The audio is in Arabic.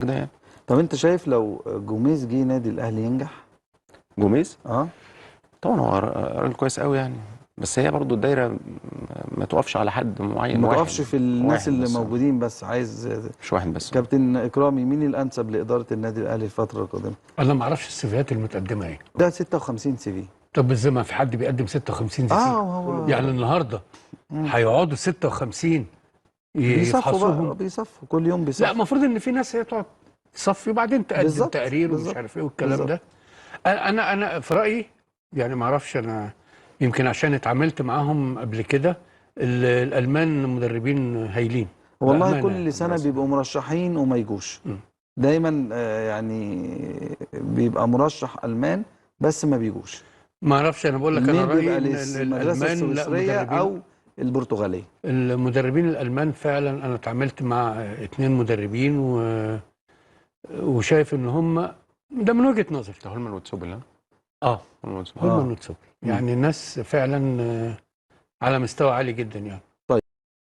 كده يعني. طب انت شايف لو جوميز جه نادي الاهلي ينجح؟ جوميز اه طبعا هو راجل كويس قوي يعني، بس هي برضو الدايره ما توقفش على حد معين، ما واحد تقفش في الناس واحد اللي بس موجودين، بس عايز مش واحد بس. كابتن اكرامي، مين الانسب لاداره النادي الاهلي الفتره القادمه؟ انا ما اعرفش السيفيات المتقدمه ايه. ده 56 سي في. طب ازاي ما في حد بيقدم 56 سي في؟ هو يعني النهارده هيقعدوا 56 بيصفوا بقى، يفحصوهم؟ بيصفوا كل يوم لا، بيصفوا. المفروض ان في ناس هي تقعد تصفي وبعدين تقدم بالظبط تقرير ومش بالظبط عارف ايه والكلام بالظبط. ده. انا في رايي، يعني ما اعرفش، انا يمكن عشان اتعاملت معاهم قبل كده. الالمان مدربين هايلين والله بامانه كل يعني. سنه بيبقوا مرشحين وما يجوش. دايما يعني بيبقى مرشح المان بس ما بيجوش. ما اعرفش، انا بقول لك انا الميل رايي بيبقى ان المدرسه الالمان، لا، السويسريه مدربين. او البرتغاليه. المدربين الالمان فعلا انا اتعاملت مع اتنين مدربين وشايف ان هم، ده من وجهة نظري. هولمان وتسوبل. اه هولمان وتسوبل. هم نوتسوبل، يعني ناس فعلا على مستوى عالي جدا يعني.